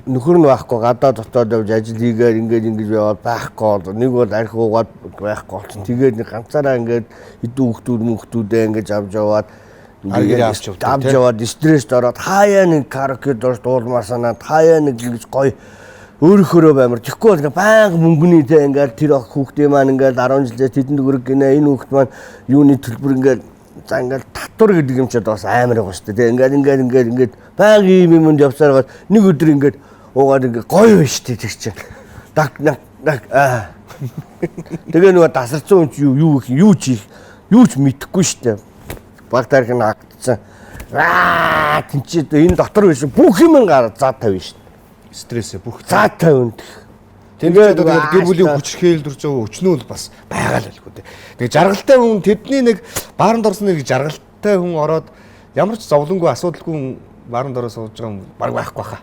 нөхөр нь байхгүй гадаа дотоод явж ажил хийгээд ингэж яваад байхгүй нэг бол архи уугаад байхгүй болсон. Тэгээд нэг ганцаараа ингээд хэдэн хүүхдүүдээ ингэж авч яваад Аргираа авч явдаг. Авч яваад стресст ороод хаяа нэг караоке дорж дуулмаар санаад хаяа нэг ингэж гоё өөрөөхөө баймар тэгэхгүй бол баян мөнгөний тэ ингээд тэр хүүхдээ маань ингээд 10 жилээр тэдэнд өрг гинэ энэ хүүхд маань юуны төлбөр ингээд за ингээд татвар гэдэг юм ч одоо бас амар байгаа шүү дээ. Ингээд баян юмд явсаар гал нэг өдөр ингээд уугаад ингээд гоё байна шүү дээ тэр чинь. Даг тэгээ нөгөө тасарсан юу ч мэдэхгүй шүү дээ. Баг тарих нь хагдсан. Тэнцээ энэ дотор байсан бүх юм гараад заа тавина шүү дээ. Стрессээ бүх заа тавина. Тэгээд гэр бүлийн хүчрхийлэл дүрцөө өчнөө бас байгаа л байлгүй дээ. Тэгээ жаргалтай хүн тэдний нэг бааранд орсон нэг жаргалтай хүн ороод ямар ч зовлонгүй асуудалгүй бааранд ороо сууж байгаа юм баг байхгүй баха.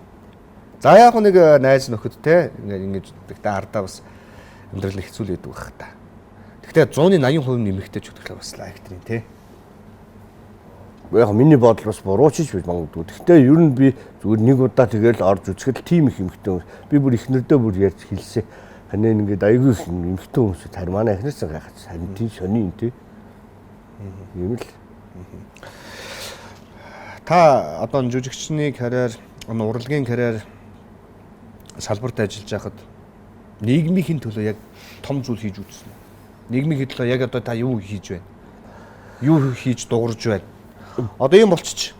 За яг нэг найз нөхөд те ингэж тэгтээ ардаа бас амьдрал хэцүүлээд байх та. Тэгтээ 180% нэмэгтэй ч хөтлөө бас лайктрийн те. Яг миний бодол бас буруучиж биш магадгүй. Гэхдээ ер нь би зүгээр нэг удаа тэгэл орж үзэхэд тийм их эмхтэн би бүр ихнэрдээ бүр ярьж хэлсэн. Ханаа ингээд айгүй их эмхтэн хүмүүс тань манай ихнэрсэн гайхаж харин тийм сони юм тий. Юм л. Та одоо жүжигчний карьер, урлагийн карьер салбарт ажиллаж байхад нийгмийн төлөө яг том зүйл хийж үзсэн. Нийгмийн төлөө яг одоо та юу хийж байна? Юу хийж дуурж байна? Одоо юм болчих.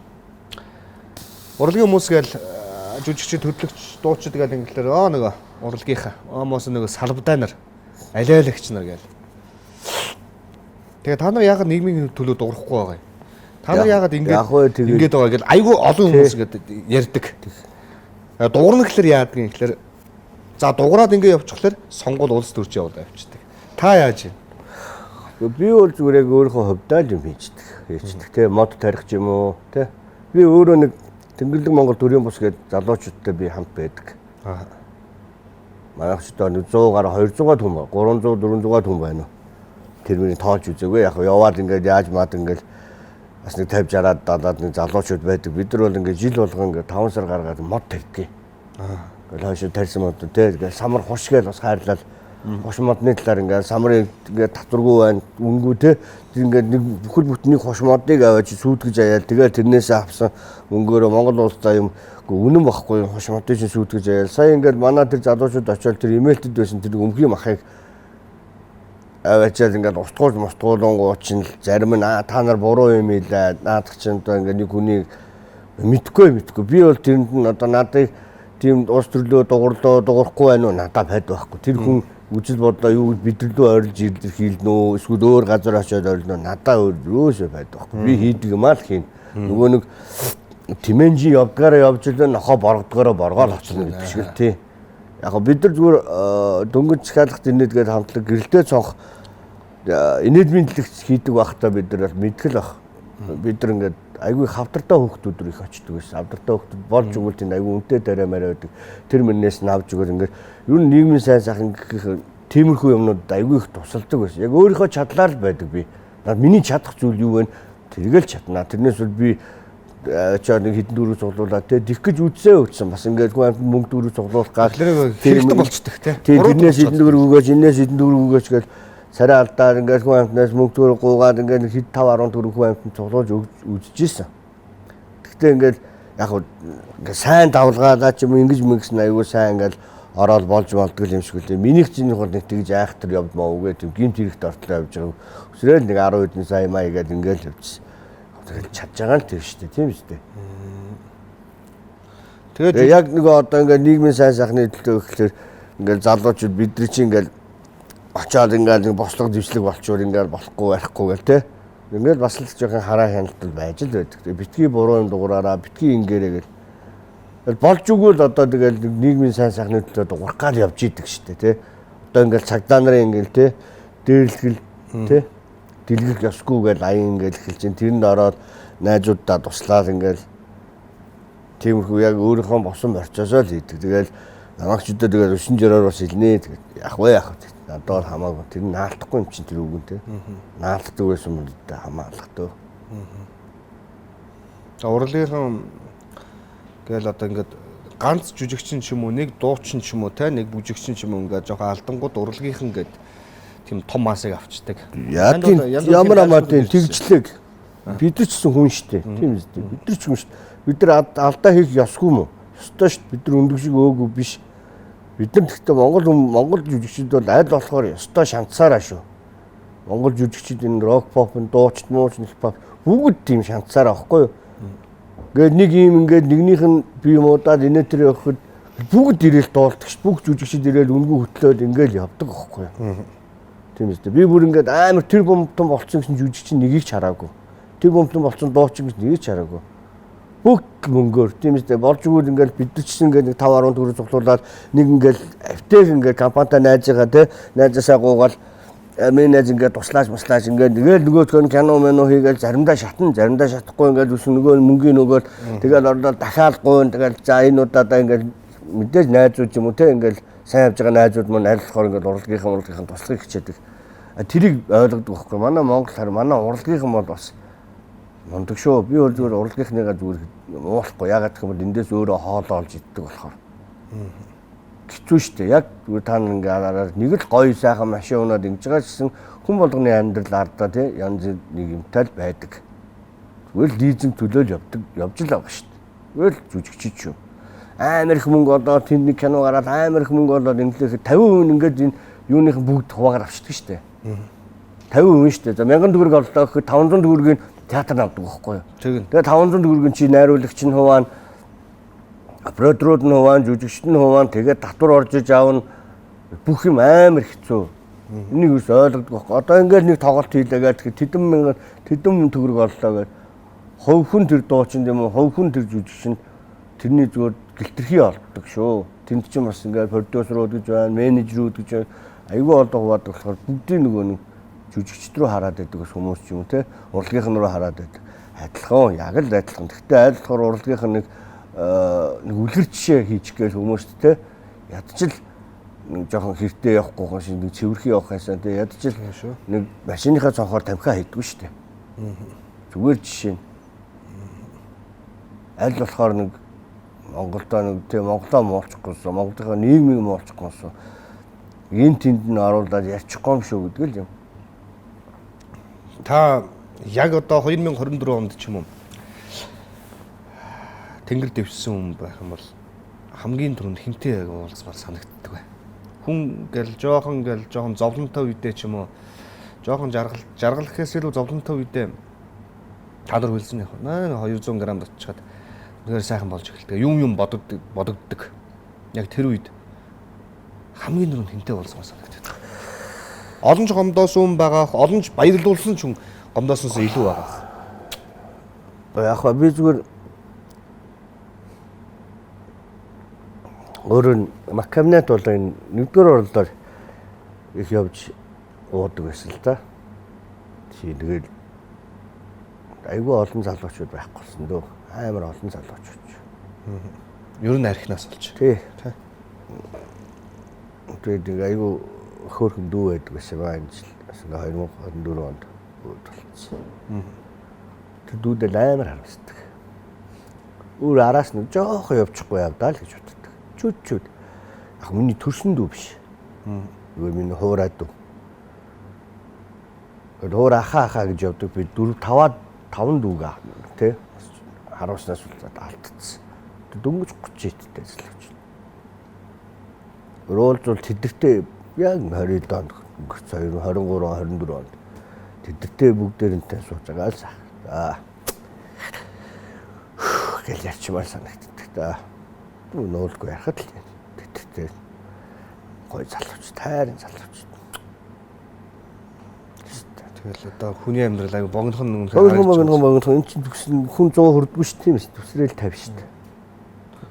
Урлагийн хүмүүс гээл жүжигч хөдлөгч дуучид гээл ингэлээр нөгөө урлагийнхаа моос нөгөө салбдай нар алиалагч нар гээл. Тэгээ та нар яагаад нийгмийн төлөө дуурахгүй байгаа юм? Та нар яагаад ингээд байгаа гээл айгүй олон хүмүүс ингээд ярьдаг. Дуурна гэхэлэр яадаг юм гэхэлэр за дуураад ингээд явчихлаар сонгол улс төрч яваад авчдаг. Та яаж юм? Би бол зүгээр яг өөрийнхөө хувьдаа л юм хийдэг. Тэ мод тарих юм уу тэ. Би өөрөө нэг Тэнгэрлэг Монгол төрийн бус гээд залуучуудтай би хамт байдаг. Манайх ч одоо 100 гаруй 200-аад хүн байна. 300 400-аад хүн байна. Тэрний тоолж үзээгүй яг яваад ингээд яаж маад ингээд бас нэг 50 60-аад 70-аад нэг залуучууд байдаг. Бид нар бол ингээд жил болгон ингээд 5 сар гаргаад мод тарьдгийг. Ингээд хойшоо тарьсан мод тэ самар хуш гээл бас хайрлал хош модны талаар ингээд самрын ингээд татваргүй байна. Үнгүй те ингээд нэг бүхэл бүтнийг хош модыг аваад сүйтгэж аяад тэгээд тэрнээсээ авсан мөнгөөрөө Монгол улсаа юм үнэн багхгүй хош модыг чинь сүйтгэж аяад сая ингээд манай тэр залуучууд очиод тэр имэйлтэд байсан тэр өмхий махыг аваачаад ингээд устгуулангууд чинь зарим нь та нар буруу юм ийла наадах чинь одоо ингээд нэг хүний мэдгүй би бол тэрэнд нь одоо надыг тийм улс төрлөө дуурахгүй байна уу надад байд байхгүй тэр хүн үжил бодлоо юу бидрэлдөө ойрлж хийлнэ эсвэл өөр газар очиод ойрлно надад өөрөөсөө байд байхгүй би хийдэг юм аа л хийн нөгөө нэг тэмэнжи явдгаараа явж илээ нохоо боргодгоороо боргоол очно гэдэг шиг л тий яг бид нар зүгээр дөнгөж захиалгад инээдгээд хамтлаг гэрэлтэй цонх инээдмийн дэлгэц хийдэг байхдаа бид нар мэдгэл бах бид нар ингээд айгүй хавтартай хүүхдүүд рүү их очдөг байсан. Хавтартай хүүхдүүд болж өгвөл тийм айгүй үнэтэй дараа мараа байдаг. Тэр мөрнээс нь авч өгөр ингээд ер нь нийгмийн сайн сайхан гэх тиймэрхүү юмнууд айгүй их тусалдаг байсан. Яг өөрийнхөө чадлаар л байдаг би. Миний чадах зүйл юу вэ? Тэргээл чаднаа. Тэрнээс бол би очоод нэг хідэн дөрөв цуглуулаад те дих гэж үдсэн. Бас ингээд хүн мөнгө дөрөв цуглуулах гал хэрэгтэй болчдөг те. Тэрнээс хідэн дөрөв өгөөч, энээс хідэн дөрөв өгөөч гэж царай алдаад ингээд хүн амтнаас мөнгө төгрөг гуугаад ингээд хэд 5 10 төгрөг хүн амтнд цуглуулж үзчихсэн. Гэхдээ ингээд яг ингээд сайн давлгаалаа ч юм ингэж мэгсэн аягүй сайн ингээд ороод болж болдгоо юм шиг үлээ. Минийх чинь бол нэг тэгж айхтар явдмаа үгээ тийм гимт хэрэгт ортлоо явж байгаа. Өсрөөл нэг 10 хэдэн сая маа гээд ингээд явчихсан. Тэгээд чадж байгаа л тэр шүү дээ, тийм шүү дээ. Тэгээд яг нэг одоо ингээд нийгмийн сайн сайхны төлөө гэхэлэр ингээд залуучууд бидний чинь ингээд очоод ингээд бослого дэвшлэг болчоор ингээд болохгүй барихгүй гэл те. Ингээд бас л жоохон хараа хяналтал байж л байдаг. Битгий буруу юм дуураараа битгий ингээрээ гэл. Болж өгвөл одоо тэгэл нийгмийн сайн сайхны төлөө дуурах гал явж идэг штэ те. Одоо ингээд цагдаа нарын ингээд те дээрлэгэл те дэлгэх ёсгүй гэл аян ингээд хэлж чинь тэрэнд ороод найзуудаа туслаад ингээд тиймэрхүү яг өөрийнхөө босон борчоосоо л хийдэг. Тэгэл намагчдаа тэгэл өшин жороор бас хэлнэ. Тэгээд яг яах вэ? Надад хамаагүй тэр наалтахгүй юм чинь тэр үгэн те. Наалтдаг байсан юм да хамаалагтай. За урлагийнхан гээл одоо ингээд ганц жүжигчин ч юм уу нэг дуучин ч юм уу те нэг бүжигчин ч юм уу ингээд жоохон алдангууд урлагийнхан гээд тийм том масыг авчдаг. Ямар амаатай тэгжлэг. Бид нар ч гэсэн хүн шүү дээ. Тийм үстэй. Бид нар ч хүн шүү. Бид нар алдаа хийх ёсгүй мө? Ёстой шүү. Бид нар өндөг шиг өөгүй биш. Бид нар гэхдээ Монгол жүжигчид бол аль болохоор ёстой шанцаараа шүү. Монгол жүжигчид энэ рок попын дуучид мууч хипхоп бүгд тийм шанцаараа байхгүй юу? Ингээд нэг юм ингээд нэгнийх нь бие муудаад инээ тэр явахад бүгд ирээл дуулдаг ш. Бүгд жүжигчид ирээл үнгүү хөтлөөд ингээд явдаг байхгүй юу? Тийм үстэй. Би бүр ингээд амар тэр бомтон болцсон гэсэн жүжигч нэгийг ч хараагүй. Тэр бомтон болцсон дуучин гэж нэгийг ч хараагүй. Бүх мөнгөөр тийм үстэй болж өгвөл ингээд бид нар ч ингээд 5-10 төгрөг цуглуулад нэг ингээд автех ингээд компанитай найз байгаа те найзаасаа гуугаал менеж ингээд туслааж ингээд тэгэл нөгөөдгөө кино меню хийгээл заримдаа шатна заримдаа шатахгүй ингээд үс нөгөө мөнгөний нөгөөл тэгэл ордоо дахиад гуйн тэгэл за энэ удаадаа ингээд мэдээж найзууд юм уу те ингээд сайн явж байгаа найзууд маань арилгахаар ингээд урлагийнхан туслахыг хичээдэг. Тэрийг ойлгодог байхгүй. Манай Монгол харин манай урлагийнхан бол бас мундаг шүү. Би бол зүгээр урлагийнхныгаа зүгээр уулахгүй. Ягаад гэх юм бол эндээс өөрөө хоолоо олж иддэг болохоор. Хэцүү шүү дээ. Яг зүгээр та ингээд нэг л гоё сайхан машин унаад ингэж байгаа гэсэн хүн болгоны амьдрал ардаа тий янз нэг юмтай л байдаг. Зүгээр лизинг төлөөл явж л байгаа шүү дээ. Зүгээр л жүжигчиж шүү. Амар их мөнгө олоод тэнд нэг кино гараад амар их мөнгө олоод инглиш 50% ингээд энэ юуныхан бүгд хуваагаар авчдаг шүү дээ. 50% шүү дээ. За 1000 төгрөг оллоо гэхэд 500 төгрөгийг театр авдаг байхгүй юу? Тэгээ 500 төгрөгийн чи найруулагч нь хуваана. Операторууд нь хуваана, жүжигчд нь хуваана. Тэгээд татвар орж иж аавна. Бүх юм амар хэцүү. Энийг юус ойлгодог байхгүй. Одоо ингээд нэг тоглолт хийлээгээд тэдэн төгрөг оллоо гэд. Ховхон тэр дуучин юм уу? Ховхон тэр жүжигч нь тэрний зүгээр гэлтэрхий олддог шүү. Тэнд чинь бас ингээд продюсерууд гэж байна, менежерүүд гэж байна. Айгүй олдог хуваадаг болохоор бүгдийн нөгөө нэг жүжигчд рүү хараад байдаг хүмүүс ч юм уу те урлагийнхан руу хараад байдаг. Адилхан яг л адилхан. Гэхдээ айлтгаар урлагийнхан нэг үлгэр жишээ хийчих гээл хүмүүст те ядчил нэг жоохон хэртэй явахгүй хүн шиг нэг цэвэрхэн явах байсан те ядчил нэг машиныхаа цонхоор тамхиа хийдэггүй шүү дээ. Зүгээр жишээ нь. Аль болохоор нэг Монголдоо нэг тийм Монголоо муулчихгүйсэн, Монголынхаа нийгмийг муулчихгүйсэн. Энэ тэнд нь оруулаад ярьчихгүй юм шүү гэдэг л юм. Та яг одоо 2024 онд ч юм уу тэнгэр дэвшсэн хүн байх юм бол хамгийн түрүүнд хинтээ уулзмаар санагддаг бай. Хүн жоохон зовлонтой үедээ ч юм уу жоохон жаргал гэхээс илүү зовлонтой үедээ тадар хөлсөн яг 200 г татчихад нэгээр сайхан болж эхэлдэг. Юм бодогддог. Яг тэр үед хамгийн түрүүнд хинтээ уулзмаар санагддаг. Олон ч гомдоосон байгаа, олон ч баярлуулсан ч хүн гомдоосноос илүү байгаа. Яг би зүгээр өөрөө маккабинет бол энэ нэгдүгээр орлоор их явж уудаг байсан л да. Тэгээд айгүй олон залуучууд байхгүйсэн дөө. Амар олон залуучууд. Ер нь архинаас болж. Тий. Тэгээд айгүй хөөрхөн дүү байдаг байсан байна жил. 2024 онд болсон. Тэр дүүдэл амар харамсдаг. Өөр араас нь жоохон явчихгүй явдаа л гэж боддог. Чүд. Яг миний төрсөн дүү биш. Өөр миний хуурай дүү. Өөр ахаа гэж явдаг би 4-5 дүүгээ тий харуулснаас алдчихсан. Дөнгөж 30 дэдтэй залууч. Өөрөөлжүүл тэдэртэй яг 20 онд 23-24 онд тэдэртэй бүгдээрэнтэй сууж байгаа л сах. Гэл ярьчмаар санагддаг та. Нөөлгүй ярахад л тэдэртэй гой залууч, тайрын залууч. Тэгэл одоо хүний амьдрал аяга богинохон богинохон энэ чинь төгсөн хүн 100 хүрдэггүй шүү тийм ээ. Төсрөөл 50 шүү дээ.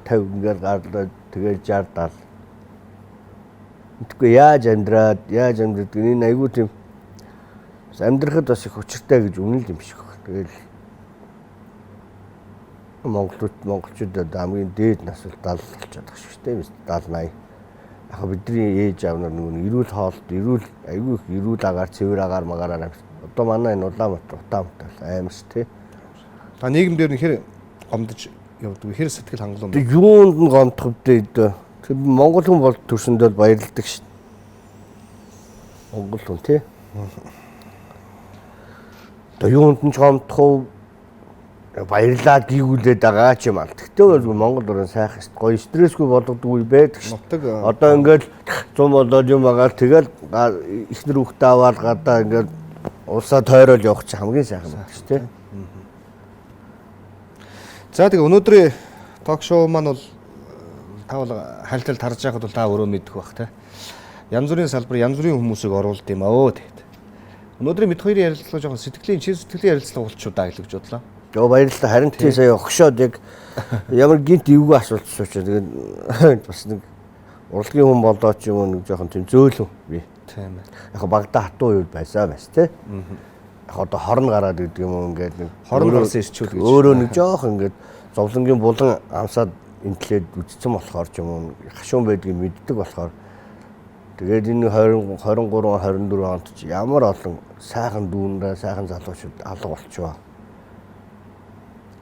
50 ингээд гарлаа тэгэл 60 70. Тэгвэл яаж амьдраад энэ айгүй тийм амьдрахад бас их учиртай гэж үнэн л юм шиг байна. Тэгэл монголчуудад хамгийн дээд нас бол 70 болчиход байгаа шүү дээ. 70 80. Яг бидний ээж аав нар нөгөө эрүүл хоолт, айгүй их эрүүл агаар, цэвэр агаар магаараа одоо манай энэ Улаанбаатар утаамтай амар ш тий. Та нийгэмдэр нэхэр гомдож явдаг. Хэр сэтгэл хангалуун. Тэг юунд нь гомдох вэ? Тэр монгол хүн бол төрсөндөө баярлдаг ш. Монгол хүн тий. Одоо юунд нь ч гомдох баярлаад гүйгүүлээд байгаа ч юм аа. Тэгтээ бол Монгол орн сайхан гоё стрессгүй болгодгүй байдаг ш. Одоо ингээд 100 болоод юм агаад тэгэл ихнэр хүүхдээ аваад гадаа ингээд улсаа тойрол явах чи хамгийн сайхан байдаг ш тий. За тэгээ өнөөдрийн ток шоу маань бол та бол хальталд харж байхад бол та өөрөө мэдэх бах тий. Янз бүрийн салбар янз бүрийн хүмүүсийг оруулд юм аа тэгээд. Өнөөдрийн мэд хоёрын ярилцлага жоохон сэтгэлийн чин сэтгэлийн ярилцлага болчихоо даа гэж бодлоо. Йоо баярлалаа. Харин тий сая огшоод яг ямар гинт эвгүй асуулт сууч. Тэгээд бас нэг урлагийн хүн болоо ч юм уу нэг жоохон тийм зөөлөн би. Тийм ээ. Яг багада хатуу үед байсан бас тий. Яг одоо хорн гараад гэдэг юм уу ингээд нэг хорн гарсан ирчүүл гэж. Өөрөө нэг жоохон ингээд зовлонгийн булан амсаад интлээд үдцсэн болохоор ч юм уу хашуун байдгийг мэддэг болохоор тэгээд энэ 20 23 24 онд ч ямар олон сайхан дүүнрээ сайхан залуучууд алга болчихоо.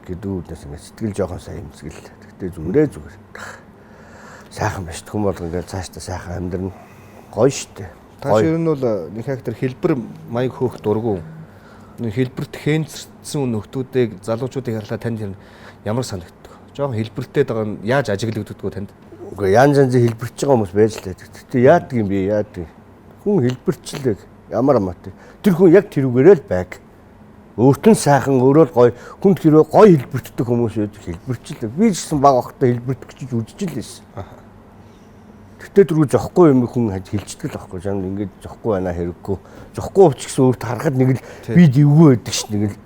Гэдүүнээс ингэ сэтгэл жоохон сайн юмсгэл. Тэгтээ зүгээр. Сайхан биш хүн болго ингээд цаашдаа сайхан амьдрна. Гоё штэ. Тааш ер нь бол нэг хактер хэлбэр маяг хөөх дургу. Нэг хэлбэрт хэнцэрсэн нөхдүүдийг залуучуудыг харлаа танд ямар санагддаг? Жоохон хэлбэртэй байгаа нь яаж ажиглагддгүү танд? Үгүй янз янзын хэлбэрч байгаа хүмүүс байж лээ. Тэгтээ яадаг юм бэ? Яадаг. Хүн хэлбэрчлээ ямар амаатай. Тэр хүн яг тэрүүгээрээ л байг. Өөртөө сайхан өөрөө гоё хүнд хэрэг гоё хэлбэртдэг хүмүүс байдаг хэлбэрчлээ. Би ч гэсэн баг ахтай хэлбэртэх гэж үзэж л байсан. Тэгтээ түрүү зохгүй юм хүн хэлждэг л байхгүй. Жан ингэж зохгүй байна хэрэггүй. Зохгүй ууч гэсэн өөрт харахад нэг л би дивгүй байдаг ш нэг л.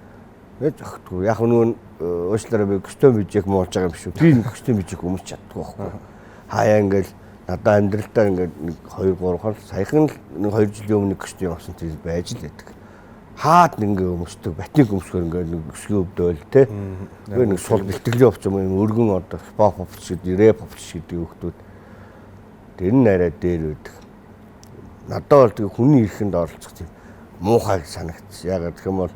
Зохдгүй. Яг нөгөө уучлаарай би костюм бижиг муулж байгаа юм шүү. Би нэг костюм бижиг өмч чаддгүй байхгүй. Хаяа ингээл надад амьдралтаа ингээд 1 2 3 хол саяхан л 2 жилийн өмнө костюм авсан тийм байж л байдаг. Хаад нэг ингээ өмсдөг батник өмсгөр ингээ нэг өсгөө өвдөөл те. Тэгээ нэг сул бэлтгэлийн овч юм өргөн одоо хипхоп попч гэдэг рэп попч гэдэг хүмүүс. Тэр нь арай дээр байдаг. Надад бол тэг хүний эрхэнд оролцох тийм муухай санагдсан. Ягаад гэх юм бол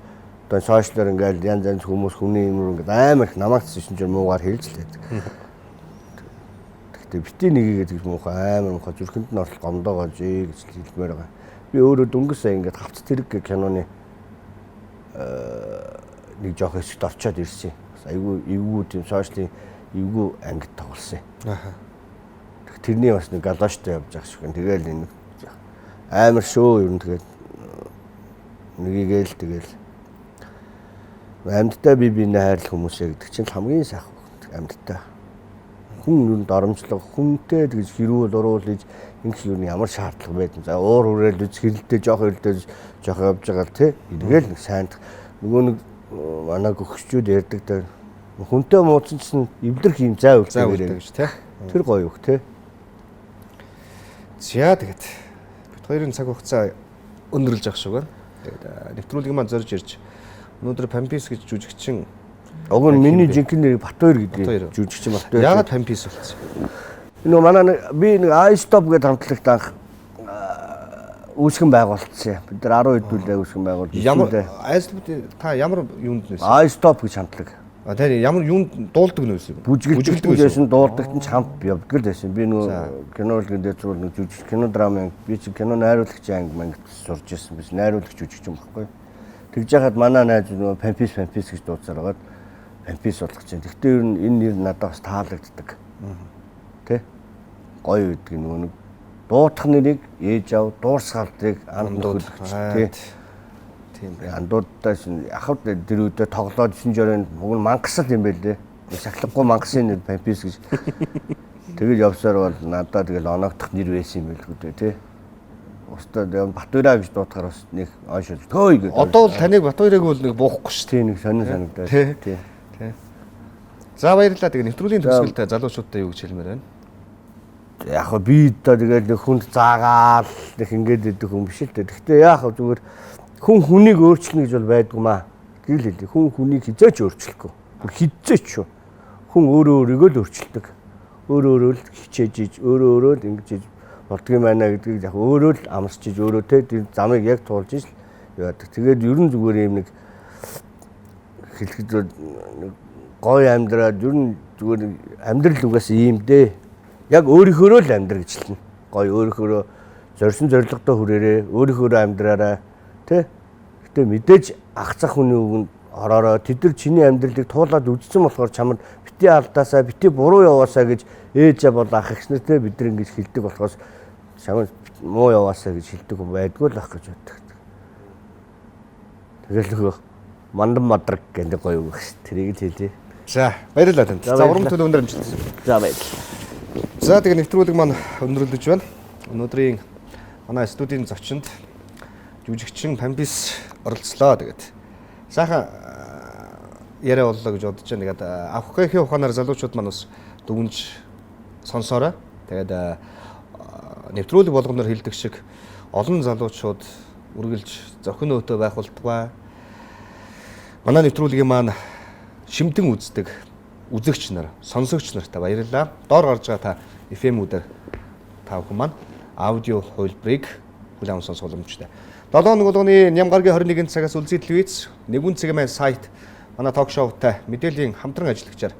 одоо сошиалэр ингээл янз хүмүүс хүний юм ингээ амар их намаагцсан чинь муугаар хэлж л байдаг. Тэгтээ бити нэгийг гэж муухай амар муухай зүрхэнд нь орол гомдоогооч гэж хэлмээр байгаа. Би өөрөө дөнгөс сая ингээд хавц тэрэг киноны нэг жоох хэсэгт орчоод ирсэн. Айгүй эвгүй тийм сошиалын эвгүй ангид тоглосон. Тэрний бас нэг галоштой явж байгаа шиг. Тэгээл энэ амар шөө юм тэгээд нэгийгээл тэгэл амьдтай би биенээ хайрлах хүмүүсээ гэдэг чинь хамгийн сайхан амьдтай. Хүн юунд оромжлог хүнтэй тэгж хэрүүл уруулж ингэх юм ямар шаардлага байдэн. За уур хүрээл үз хэрэлдээ жоох хэрэлдээ жоох явж байгаа тий. Эдгээл нэг сайн нөгөө нэг манай гөгччүүд ярьдаг дээр хүнтэй муудсан чинь эвлэрх юм зай үрдэг гэж тий. Тэр гоё үг тий. За тэгээд бид хоёрын цаг хугацаа өндөрлж явах шиг байна. Тэгээд нэвтрүүлгийг маань зорж ирж өнөөдөр Пампис гэж жүжигчин уг нь миний жинхэнэ нэр Батбаяр гэдэг жүжигчин Батбаяр. Яагаад Пампис болсон? Энэ манай би нэг iStop гэдэг хамтлагт анх үүсгэн байгуулсан. Бид нар 10 хэд үлээ үүсгэн байгуулсан. Ямар iStop та ямар юунд нээсэн? iStop гэж хамтлаг. Тэр ямар юунд дуулдаг нөөс юм? Бүжгэлдэг байсан, дуулдагт нь ч хамт явдаг л байсан. Би нөгөө кинологийн дээр зүгээр нэг жүжиг кино драмын би чи кино найруулагч анги мангид сурж ирсэн. Биш найруулагч жүжигчин байхгүй. Тэгж яхад манай найз нөгөө Пампис гэж дуудсаар байгаад Пампис болгож чинь. Гэхдээ ер нь энэ нэр надад бас таалагддаг. Тэ? Гоё гэдэг нөгөө нэг дуудах нэрийг ээж аав дуурсгалдрыг анх нөхөд тийм андуудтай ахад тэр үедээ тоглоод 9 жорын бүгд мангасал юм байлээ. Шахлаггүй мангасын нэр Пампис гэж. Тэгэл явсаар бол надад тэгэл оногдох нэр байсан юм байлгүй дээ тий. Устдаа Батбаяр гэж дуудахаар бас нэг ойшож төөй гэдэг. Одоо бол таныг Батбаярыг бол нэг буухгүй шүү. Тийм нэг сонир санагдаад. Тий. За баярлалаа. Тэгээ нэвтрүүлийн төгсгөлтэй залуучуудтай юу гэж хэлмээр байна? Яг би одоо тэгээд нэг хүнд заагаал нэг ингэж идэх хүн биш л дээ. Гэхдээ яг зүгээр хүн хүнийг өөрчлөнө гэж бол байдгүй маа. Гэл хэлээ. Хүн хүнийг хизээч өөрчлөхгүй. Хизээч шүү. Хүн өөрөө өөрийгөө л өөрчилдөг. Өөрөө л хичээж, өөрөө л ингэж болдгийм байна гэдгийг яг өөрөө л амсч иж өөрөө тэ замыг яг туулж иж яадаг. Тэгээд ерөн зүгээр юм нэг хэлэхэд гоё амьдраад ерөн зүгээр амьдрал угаас ийм дээ. Яг өөрийнхөө л амьдр гэж хэлнэ. Гоё өөрийнхөө зорьсон зорилготой хүрээрээ өөрийнхөө амьдраарай. Тэ? Гэтэ мэдээж ах зах хүний үгэнд ороорой тэд нар чиний амьдралыг туулаад үзсэн болохоор чамд бити алдаасаа бити буруу яваасаа гэж ээжээ бол ах эгч нартэй бид нар ингэж хэлдэг болохоос чамд муу яваасаа гэж хэлдэг байдгүй л ах гэж боддог. Тэгэл нөгөө мандан мадраг гэдэг гоё үг шүү. Тэрийг л хэлээ. За баярлалаа танд. За урам төлөв өндөр амжилт. За баярлалаа. За тэгээ нэвтрүүлэг маань өндөрлөж байна. Өнөөдрийн манай студийн зочинд жүжигчин Пампис оролцлоо тэгээд. Сайхан яриа боллоо гэж бодож байна. Тэгээд авахгүйхээ ухаанаар залуучууд маань бас дүгнж сонсоорой. Тэгээд нэвтрүүлэг болгоноор хэлдэг шиг олон залуучууд үргэлж зохин өтөө байх болтугай. Манай нэвтрүүлгийн маань шимтэн үздэг үзэгч нар, сонсогч нартай баярлалаа. Доор гарч байгаа та FM-үүдээр та бүхэн маань аудио хувилбарыг хүлээн авах боломжтой. 7 өдрийн Нямгаргийн 21 цагаас Үлзий телевиз, нэгүн цэгийн сайт манай ток шоутай мэдээллийн хамтран ажиллагчаар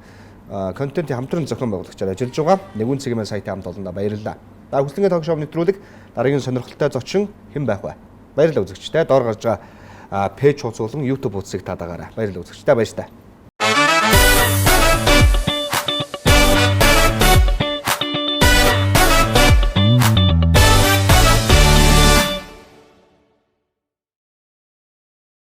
контентын хамтран зохион байгуулагчаар ажиллаж байгаа. Нэгүн цэгийн сайтын хамт олондоо баярлалаа. За хүслэнгээ ток шоу нэвтрүүлэг дараагийн сонирхолтой зочин хэн байх вэ? Баярлалаа үзэгчтэй. Доор гарч байгаа пэйж хуудас болон YouTube хуудсыг та дагаарай. Баярлалаа үзэгчтэй баяр та.